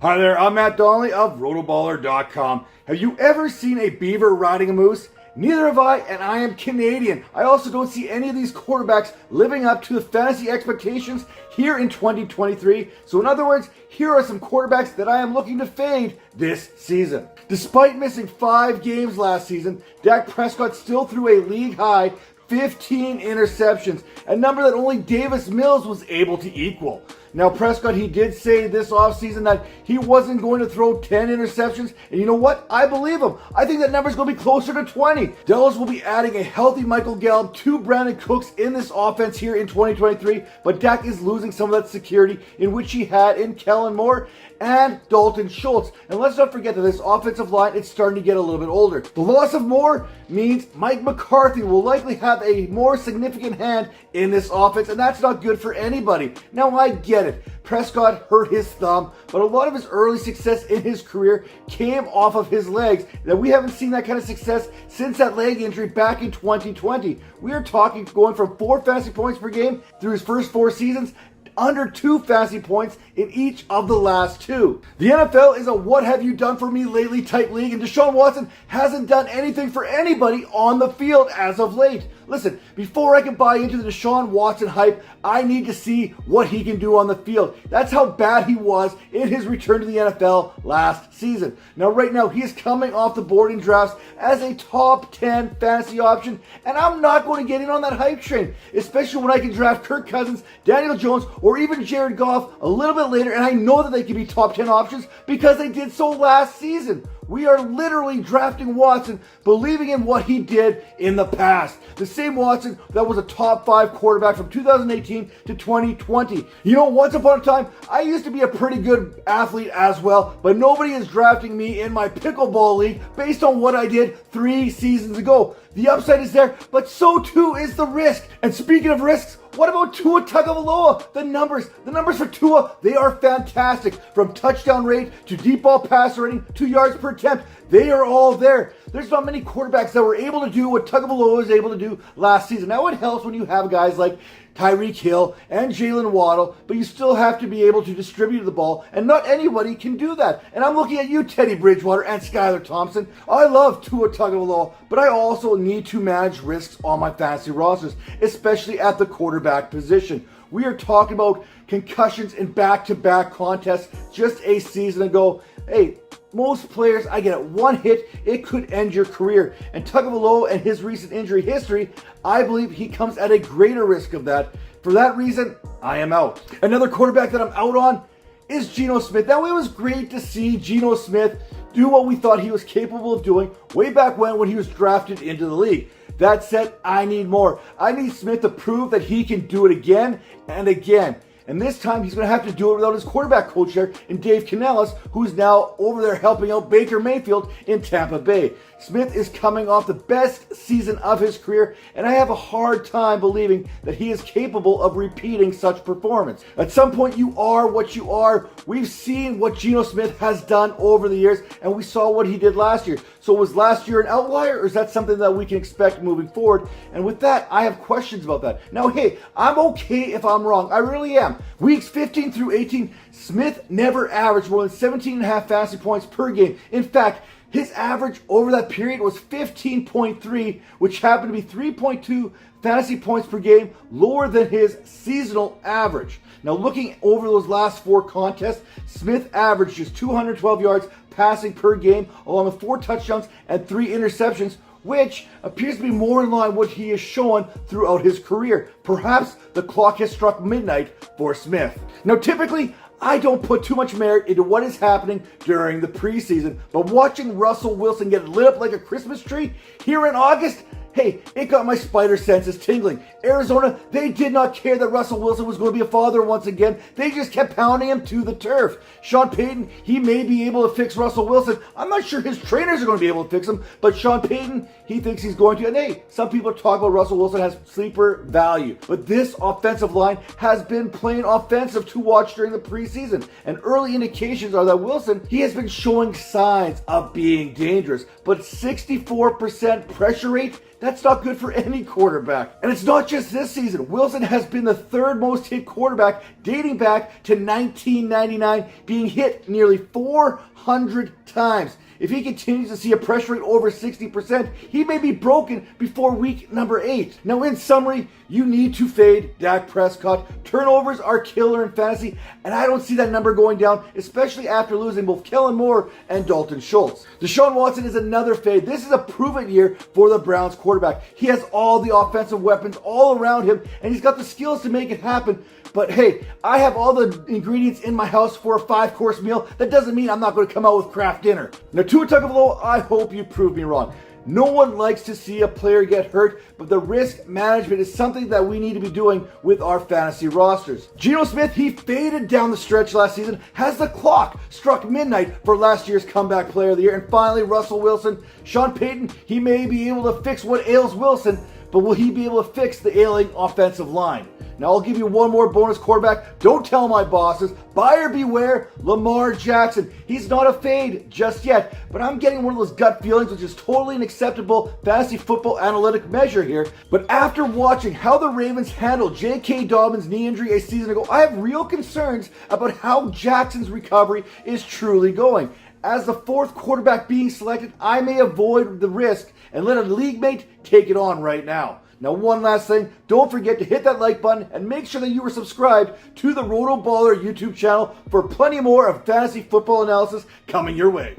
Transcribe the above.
Hi there, I'm Matt Donnelly of RotoBaller.com. Have you ever seen a beaver riding a moose? Neither have I, and I am Canadian. I also don't see any of these quarterbacks living up to the fantasy expectations here in 2023. So in other words, here are some quarterbacks that I am looking to fade this season. Despite missing 5 games last season, Dak Prescott still threw a league-high 15 interceptions, a number that only Davis Mills was able to equal. Now, Prescott, he did say this offseason that he wasn't going to throw 10 interceptions, and you know what? I believe him. I think that number's going to be closer to 20. Dallas will be adding a healthy Michael Gallup, 2 Brandon Cooks in this offense here in 2023, but Dak is losing some of that security in which he had in Kellen Moore and Dalton Schultz. And let's not forget that this offensive line is starting to get a little bit older. The loss of Moore means Mike McCarthy will likely have a more significant hand in this offense, and that's not good for anybody. Now, I get it. Prescott hurt his thumb, but a lot of his early success in his career came off of his legs. Now, we haven't seen that kind of success since that leg injury back in 2020. We are talking going from 4 fantasy points per game through his first 4 seasons, under 2 fantasy points in each of the last 2. The NFL is a what have you done for me lately type league, and Deshaun Watson hasn't done anything for anybody on the field as of late. Listen, before I can buy into the Deshaun Watson hype, I need to see what he can do on the field. That's how bad he was in his return to the NFL last season. Now, right now, he is coming off the board in drafts as a top 10 fantasy option, and I'm not going to get in on that hype train, especially when I can draft Kirk Cousins, Daniel Jones, or even Jared Goff a little bit later, and I know that they can be top 10 options because they did so last season. We are literally drafting Watson, believing in what he did in the past. The same Watson that was a top 5 quarterback from 2018 to 2020. You know, once upon a time, I used to be a pretty good athlete as well, but nobody is drafting me in my pickleball league based on what I did 3 seasons ago. The upside is there, but so too is the risk. And speaking of risks, what about Tua Tagovailoa? The numbers for Tua, they are fantastic. From touchdown rate to deep ball pass rating to yards per attempt, they are all there. There's not many quarterbacks that were able to do what Tagovailoa was able to do last season. Now, it helps when you have guys like Tyreek Hill and Jalen Waddle, but you still have to be able to distribute the ball, and not anybody can do that. And I'm looking at you, Teddy Bridgewater and Skylar Thompson. I love Tua Tagovailoa, but I also need to manage risks on my fantasy rosters, especially at the quarterback position. We are talking about concussions in back-to-back contests just a season ago. Hey, most players, I get it, one hit, it could end your career. And Tagovailoa and his recent injury history, I believe he comes at a greater risk of that. For that reason, I am out. Another quarterback that I'm out on is GENO Smith. Now, it was great to see GENO Smith do what we thought he was capable of doing way back when he was drafted into the league. That said, I need more. I need Smith to prove that he can do it again and again. And this time, he's going to have to do it without his quarterback coach there in Dave Canales, who's now over there helping out Baker Mayfield in Tampa Bay. Smith is coming off the best season of his career, and I have a hard time believing that he is capable of repeating such performance. At some point, you are what you are. We've seen what GENO Smith has done over the years, and we saw what he did last year. So was last year an outlier, or is that something that we can expect moving forward? And with that, I have questions about that. Now, hey, I'm okay if I'm wrong. I really am. Weeks 15 through 18, Smith never averaged more than 17.5 fantasy points per game. In fact, his average over that period was 15.3, which happened to be 3.2 fantasy points per game, lower than his seasonal average. Now, looking over those last 4 contests, Smith averaged just 212 yards passing per game, along with 4 touchdowns and 3 interceptions, which appears to be more in line with what he has shown throughout his career. Perhaps the clock has struck midnight for Smith. Now, typically, I don't put too much merit into what is happening during the preseason, but watching Russell Wilson get lit up like a Christmas tree here in August, hey, it got my spider senses tingling. Arizona, they did not care that Russell Wilson was going to be a father once again. They just kept pounding him to the turf. Sean Payton, he may be able to fix Russell Wilson. I'm not sure his trainers are going to be able to fix him, but Sean Payton, he thinks he's going to. And hey, some people talk about Russell Wilson has sleeper value, but this offensive line has been plain offensive to watch during the preseason. And early indications are that Wilson, he has been showing signs of being dangerous, but 64% pressure rate, That's not good for any quarterback. And it's not just this season. Wilson has been the third most hit quarterback dating back to 1999, being hit nearly 400 times. If he continues to see a pressure rate over 60%, he may be broken before week number 8. Now, in summary, you need to fade Dak Prescott. Turnovers are killer in fantasy, and I don't see that number going down, especially after losing both Kellen Moore and Dalton Schultz. Deshaun Watson is another fade. This is a proven year for the Browns quarterback. He has all the offensive weapons all around him, and he's got the skills to make it happen. But hey, I have all the ingredients in my house for a 5-course meal. That doesn't mean I'm not going to come out with Kraft dinner. Now, Tua Tagovailoa, I hope you prove me wrong. No one likes to see a player get hurt, but the risk management is something that we need to be doing with our fantasy rosters. GENO Smith, he faded down the stretch last season, has the clock struck midnight for last year's comeback player of the year. And finally, Russell Wilson. Sean Payton, he may be able to fix what ails Wilson, but will he be able to fix the ailing offensive line? Now, I'll give you one more bonus quarterback. Don't tell my bosses. Buyer beware, Lamar Jackson. He's not a fade just yet, but I'm getting one of those gut feelings, which is totally an acceptable fantasy football analytic measure here. But after watching how the Ravens handled J.K. Dobbins' knee injury a season ago, I have real concerns about how Jackson's recovery is truly going. As the fourth quarterback being selected, I may avoid the risk and let a league mate take it on right now. Now, one last thing, don't forget to hit that like button and make sure that you are subscribed to the RotoBaller YouTube channel for plenty more of fantasy football analysis coming your way.